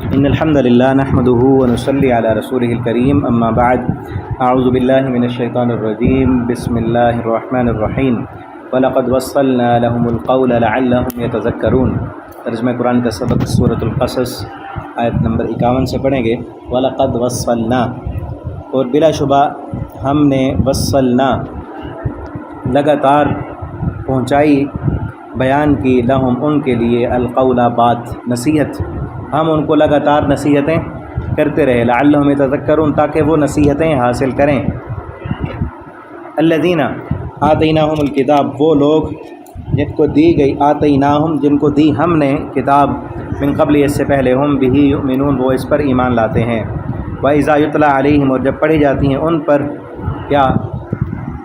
ان الحمد للہ نحمده ونصلی علی رسوله الکریم اما بعد اعوذ باللہ من الشیطان الرجیم بسم اللہ الرحمن الرحیم وَلَقَدْ وَصَّلْنَا لَهُمُ الْقَوْلَ لَعَلَّهُمْ يَتَذَكَّرُونَ ترجمہ قرآن کا سبق سورۃ القصص آیت نمبر 51 سے پڑھیں گے۔ وَلَقَدْ وَصَّلْنَا، اور بلا شبہ ہم نے وصلنا لگاتار پہنچائی بیان کی لہم ان کے لیے القول بات نصیحت، ہم ان کو لگاتار نصیحتیں کرتے رہے لعلہم یتذکرون تاکہ وہ نصیحتیں حاصل کریں۔ الذین آتیناہم الکتاب، وہ لوگ جن کو دی گئی آتیناہم جن کو دی ہم نے کتاب من قبل اس سے پہلے ہم بہی یؤمنون وہ اس پر ایمان لاتے ہیں۔ وَإِذَا یُتْلَىٰ عَلَیہم، اور جب پڑھی جاتی ہیں ان پر کیا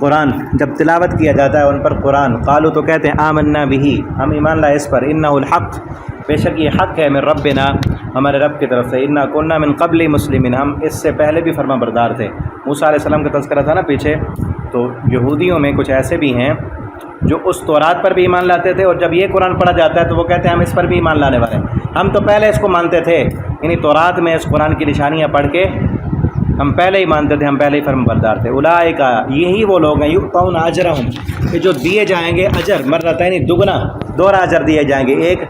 قرآن، جب تلاوت کیا جاتا ہے ان پر قرآن، قالوا تو کہتے ہیں آمنا بہ، ہم ایمان لائے اس پر، انہ الحق، بے شک یہ حق ہے، من ربنا، ہمارے رب کی طرف سے، انا کنا من قبل مسلمین، ہم اس سے پہلے بھی فرما بردار تھے۔ موسیٰ علیہ السلام کا تذکرہ تھا نا پیچھے، تو یہودیوں میں کچھ ایسے بھی ہیں جو اس تورات پر بھی ایمان لاتے تھے، اور جب یہ قرآن پڑھا جاتا ہے تو وہ کہتے ہیں ہم اس پر بھی ایمان لانے والے ہیں، ہم تو پہلے اس کو مانتے تھے، یعنی تورات میں اس قرآن کی نشانیاں پڑھ کے ہم پہلے ہی مانتے تھے، ہم پہلے ہی فرما بردار تھے۔ اولئک، یہی وہ لوگ ہیں، یؤتون اجرہم، کہ جو دیے جائیں گے اجر مرتین، دگنا دوہرا اجر دیے جائیں گے، ایک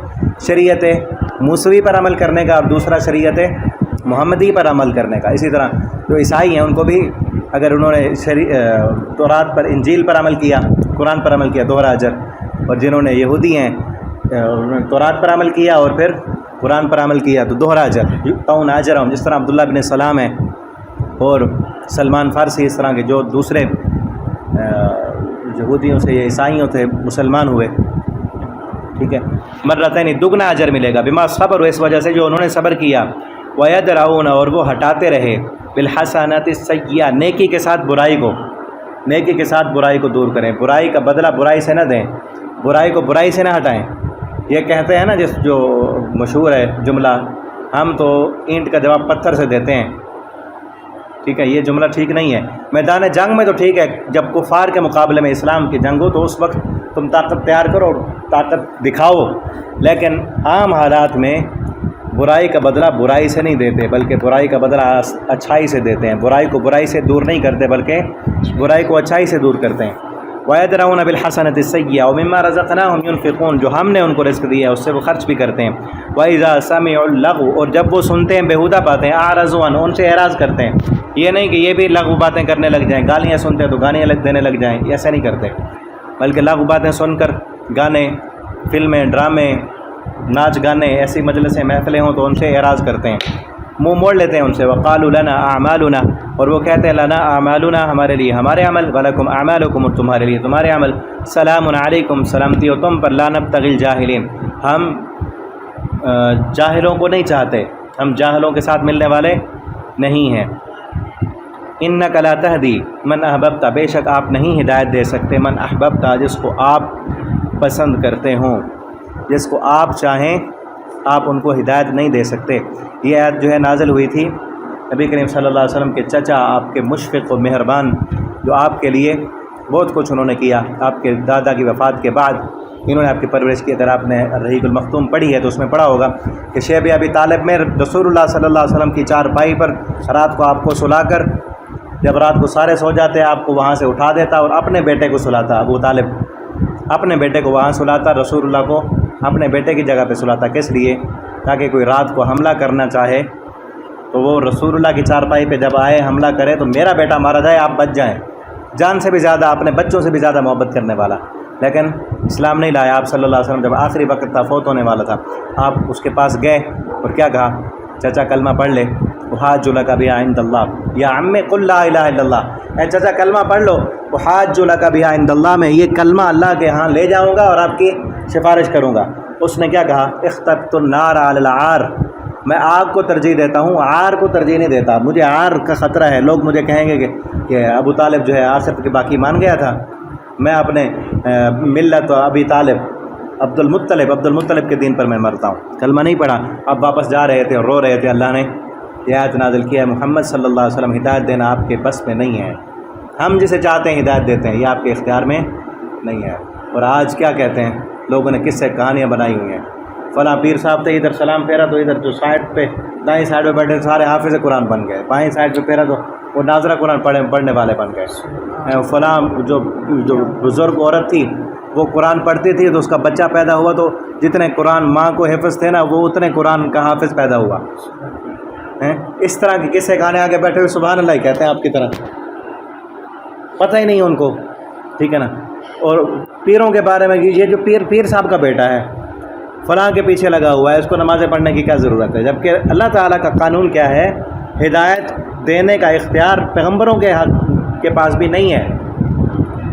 شریعت موسوی پر عمل کرنے کا اور دوسرا شریعت محمدی پر عمل کرنے کا۔ اسی طرح جو عیسائی ہیں ان کو بھی اگر انہوں نے تورات پر انجیل پر عمل کیا، قرآن پر عمل کیا، دوہرا اجر، اور جنہوں نے یہودی ہیں انہوں نے تورات پر عمل کیا اور پھر قرآن پر عمل کیا تو دوہرا اجر، یؤتون اجرہم، جس طرح عبداللہ بن سلام ہیں اور سلمان فارسی، اس طرح کے جو دوسرے یہودیوں سے یا عیسائیوں سے مسلمان ہوئے، ٹھیک ہے، مرتین دگنا اجر ملے گا، بما صبر، اس وجہ سے جو انہوں نے صبر کیا، وَيَدْرَؤُونَ، اور وہ ہٹاتے رہے، بِالْحَسَنَاتِ السَّيِّئَةِ، نیکی کے ساتھ برائی کو، نیکی کے ساتھ برائی کو دور کریں، برائی کا بدلہ برائی سے نہ دیں، برائی کو برائی سے نہ ہٹائیں۔ یہ کہتے ہیں نا جو مشہور ہے جملہ، ہم تو اینٹ کا جواب پتھر سے دیتے ہیں، ٹھیک ہے، یہ جملہ ٹھیک نہیں ہے۔ میدان جنگ میں تو ٹھیک ہے، جب کفار کے مقابلے میں اسلام کی جنگ ہو تو اس وقت تم طاقت تیار کرو، طاقت دکھاؤ، لیکن عام حالات میں برائی کا بدلہ برائی سے نہیں دیتے بلکہ برائی کا بدلہ اچھائی سے دیتے ہیں، برائی کو برائی سے دور نہیں کرتے بلکہ برائی کو اچھائی سے دور کرتے ہیں۔ وَيَدْرَؤُونَ بِالْحَسَنَةِ السَّيِّئَةِ وَمِمَّا رَزَقْنَاهُمْ يُنْفِقُونَ، جو ہم نے ان کو رزق دیا ہے اس سے وہ خرچ بھی کرتے ہیں۔ وَإِذَا سَمِعُوا اللَّغْوَ، اور جب وہ سنتے ہیں بیہودہ باتیں، أَعْرَضُوا عَنْهُ، ان سے اعراض کرتے ہیں۔ یہ نہیں کہ یہ بھی لغو باتیں کرنے لگ جائیں، گالیاں سنتے ہیں تو گالیاں دینے لگ جائیں، ایسا نہیں کرتے، بلکہ لغو باتیں سن کر گانے، فلمیں، ڈرامے، ناچ گانے، ایسی مجلسیں محفلیں ہوں تو ان سے اعراض کرتے ہیں، منہ موڑ لیتے ہیں ان سے۔ وقالوا لنا اعمالنا، اور وہ کہتے ہیں لنا اعمالنا، ہمارے لیے ہمارے عمل، ولکم اعمالکم، اور تمہارے لیے تمہارے عمل، سلام علیکم، سلامتی ہو تم پر، لا نبتغی الجاہلین، ہم جاہلوں کو نہیں چاہتے، ہم جاہلوں کے ساتھ ملنے والے نہیں ہیں۔ انک لا تہدی من احببت، بے شک آپ نہیں ہدایت دے سکتے، من احببت، جس کو آپ پسند کرتے ہوں، جس کو آپ چاہیں آپ ان کو ہدایت نہیں دے سکتے۔ یہ آیت جو ہے نازل ہوئی تھی نبی کریم صلی اللہ علیہ وسلم کے چچا، آپ کے مشفق و مہربان، جو آپ کے لیے بہت کچھ انہوں نے کیا، آپ کے دادا کی وفات کے بعد انہوں نے آپ کی پرورش کی۔ اگر آپ نے رحیق المختوم پڑھی ہے تو اس میں پڑھا ہوگا کہ شیب ابی طالب میں رسول اللہ صلی اللہ علیہ وسلم کی چارپائی پر رات کو آپ کو سلا کر، جب رات کو سارے سو جاتے آپ کو وہاں سے اٹھا دیتا اور اپنے بیٹے کو سلاتا، ابو طالب اپنے بیٹے کو وہاں سلاتا، رسول اللہ کو اپنے بیٹے کی جگہ پہ سلاتا، کس لیے؟ تاکہ کوئی رات کو حملہ کرنا چاہے تو وہ رسول اللہ کی چارپائی پہ جب آئے حملہ کرے تو میرا بیٹا مارا جائے، آپ بچ جائیں، جان سے بھی زیادہ، اپنے بچوں سے بھی زیادہ محبت کرنے والا۔ لیکن اسلام نہیں لایا آپ صلی اللہ علیہ وسلم، جب آخری وقت تھا، فوت ہونے والا تھا، آپ اس کے پاس گئے اور کیا کہا؟ چچا کلمہ پڑھ لے، احاج لک بہا عند اللہ، یا عم قل لا الہ الا اللہ، اے چچا کلمہ پڑھ لو، احاج لک بہا عند اللہ، میں یہ کلمہ اللہ کے ہاں لے جاؤں گا اور آپ کی سفارش کروں گا۔ اس نے کیا کہا؟ اخترت النار علی العار، میں آگ کو ترجیح دیتا ہوں، عار کو ترجیح نہیں دیتا، مجھے عار کا خطرہ ہے، لوگ مجھے کہیں گے کہ ابو طالب جو ہے آخرت کے باقی مان گیا تھا، میں اپنے ملت ابی طالب عبد المطلب کے دین پر میں مرتا ہوں، کلمہ نہیں پڑھا۔ اب واپس جا رہے تھے اور رو رہے تھے، اللہ نے یہ آیت نازل کیا ہے، محمد صلی اللہ علیہ وسلم، ہدایت دینا آپ کے بس میں نہیں ہے، ہم جسے چاہتے ہیں ہدایت دیتے ہیں، یہ آپ کے اختیار میں نہیں ہے۔ اور آج کیا کہتے ہیں لوگوں نے، کس سے کہانیاں بنائی ہوئی ہیں، فلاں پیر صاحب تھے، ادھر سلام پھیرا تو ادھر جو سائڈ پہ دائیں سائڈ پہ بیٹھے سارے حافظ قرآن بن گئے، بائیں سائڈ پہ پھیرا تو وہ ناظرہ قرآن پڑھنے والے بن گئے، فلاں جو بزرگ عورت تھی وہ قرآن پڑھتی تھی تو اس کا بچہ پیدا ہوا تو جتنے قرآن ماں کو حفظ تھے نا وہ اتنے قرآن کا حافظ پیدا ہوا۔ اس طرح کے قصے گانے آگے بیٹھے ہوئے سبحان اللہ کہتے ہیں آپ کی طرح، پتہ ہی نہیں ان کو، ٹھیک ہے نا۔ اور پیروں کے بارے میں یہ جو پیر صاحب کا بیٹا ہے فلاں کے پیچھے لگا ہوا ہے، اس کو نمازیں پڑھنے کی کیا ضرورت ہے؟ جبکہ اللہ تعالیٰ کا قانون کیا ہے، ہدایت دینے کا اختیار پیغمبروں کے پاس بھی نہیں ہے،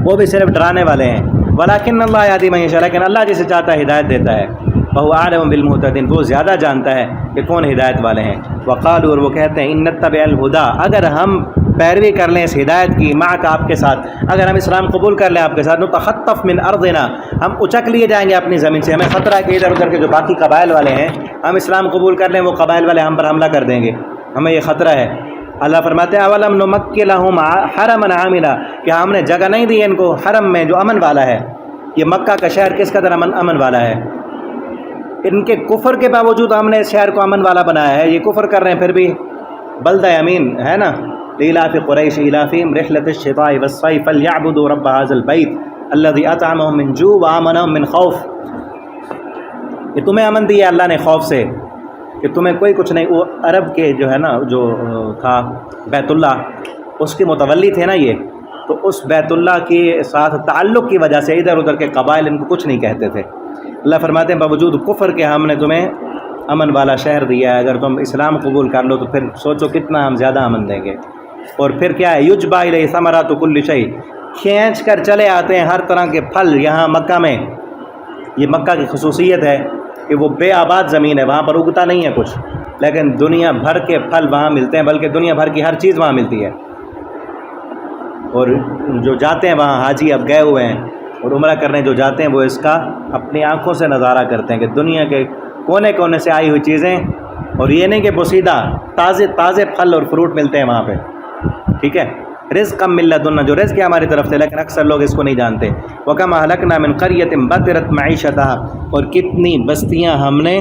وہ بھی صرف ڈرانے والے ہیں۔ ولیکن اللہ یہدی من یشاء، لیکن اللہ جسے چاہتا ہے ہدایت دیتا ہے۔ وہو اعلم بالمہتدین، وہ زیادہ جانتا ہے کہ کون ہدایت والے ہیں۔ وقالوا، اور وہ کہتے ہیں ان نتبع الہدی، اگر ہم پیروی کر لیں اس ہدایت کی، معک آپ کے ساتھ، اگر ہم اسلام قبول کر لیں آپ کے ساتھ، نتخطف من ارضنا، ہم اچک لیے جائیں گے اپنی زمین سے، ہمیں خطرہ ہے کہ ادھر ادھر کے جو باقی قبائل والے ہیں، ہم اسلام قبول کر لیں وہ قبائل والے ہم پر حملہ کر دیں گے، ہمیں یہ خطرہ ہے۔ اللہ فرماتے ہیں اولم نمکن لہم حرما آمنا، کہ ہم نے جگہ نہیں دی ان کو حرم میں جو امن والا ہے۔ یہ مکہ کا شہر کس قدر امن والا ہے، ان کے کفر کے باوجود ہم نے اس شہر کو امن والا بنایا ہے، یہ کفر کر رہے ہیں پھر بھی بلدہ امین ہے نا۔ لإلاف قریش إیلافہم رحلة الشتاء والصیف فلیعبدوا رب هذا البیت الذی اطعمهم من جوع وآمنهم من خوف، یہ تمہیں امن دیا اللہ نے خوف سے کہ تمہیں کوئی کچھ نہیں۔ وہ عرب کے جو ہے نا جو تھا بیت اللہ، اس کے متولی تھے نا یہ، تو اس بیت اللہ کے ساتھ تعلق کی وجہ سے ادھر ادھر کے قبائل ان کو کچھ نہیں کہتے تھے۔ اللہ فرماتے ہیں باوجود کفر کے ہم نے تمہیں امن والا شہر دیا ہے، اگر تم اسلام قبول کر لو تو پھر سوچو کتنا ہم زیادہ امن دیں گے۔ اور پھر کیا ہے، یجبا الیہ ثمرات کل شیء، کھینچ کر چلے آتے ہیں ہر طرح کے پھل یہاں مکہ میں۔ یہ مکہ کی خصوصیت ہے کہ وہ بے آباد زمین ہے، وہاں پر اگتا نہیں ہے کچھ، لیکن دنیا بھر کے پھل وہاں ملتے ہیں، بلکہ دنیا بھر کی ہر چیز وہاں ملتی ہے۔ اور جو جاتے ہیں وہاں حاجی اب گئے ہوئے ہیں اور عمرہ کرنے جو جاتے ہیں وہ اس کا اپنی آنکھوں سے نظارہ کرتے ہیں کہ دنیا کے کونے کونے سے آئی ہوئی چیزیں، اور یہ نہیں کہ بوسیدہ تازے پھل اور فروٹ ملتے ہیں وہاں پہ، ٹھیک ہے۔ رزقا من لدنا، جو رزق ہے ہماری طرف سے، لیکن اکثر لوگ اس کو نہیں جانتے۔ وَكَمَا أَهْلَكْنَا مِنْ قَرْيَةٍ بَطِرَتْ مَعِيشَتَهَا، اور کتنی بستیاں ہم نے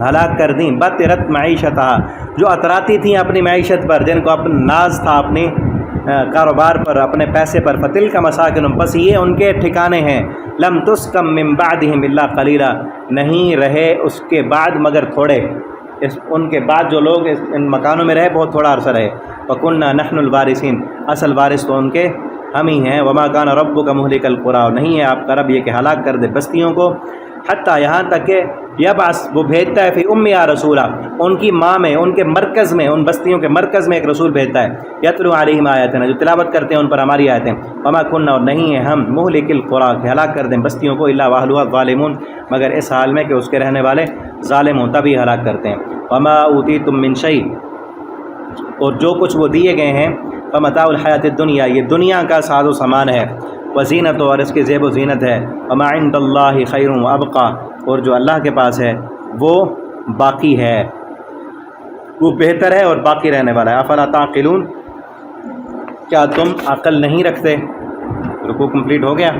ہلاک کر دیں، بطرت معیشتها، جو اتراتی تھیں اپنی معیشت پر، جن کو اپنا ناز تھا اپنے کاروبار پر، اپنے پیسے پر۔ فتلک مساکنہم، بس یہ ان کے ٹھکانے ہیں۔ لم تسکن من بعدہم الا قلیلا، نہیں رہے اس کے بعد مگر تھوڑے، ان کے بعد جو لوگ ان مکانوں میں رہے بہت تھوڑا عرصہ رہے۔ وَكُنَّا نَحْنُ الْوَارِثِينَ، اصل وارث تو ان کے ہم ہی ہیں۔ وَمَا كَانَ رَبُّكَ مُهْلِكَ الْقُرَىٰ، نہیں ہے آپ کا رب یہ کہ ہلاک کر دے بستیوں کو، حتیٰ یہاں تک کہ یبعث، وہ بھیجتا ہے، فی امہا رسولا، ان کی ماں میں، ان کے مرکز میں، ان بستیوں کے مرکز میں ایک رسول بھیجتا ہے، یتلو علیہم آیاتنا، جو تلاوت کرتے ہیں ان پر ہماری آیتیں۔ وما كنا، اور نہیں ہیں ہم، مہلک القریٰ، کہ ہلاک کر دیں بستیوں کو، الا واہلها ظالمون، مگر اس حال میں کہ اس کے رہنے والے ظالم ہوں تبھی ہلاک کرتے ہیں۔ وما اوتیتم من شیء، اور جو کچھ وہ دیے گئے ہیں، فمتاع الحیات الدنیا، یہ دنیا کا ساز و سامان ہے، وزینت، اور اس کی زیب و زینت ہے، وما عند اللہ خیر وابقی، اور جو اللہ کے پاس ہے وہ باقی ہے، وہ بہتر ہے اور باقی رہنے والا ہے۔ افلا تعقلون، کیا تم عقل نہیں رکھتے؟ رکوع کمپلیٹ ہو گیا۔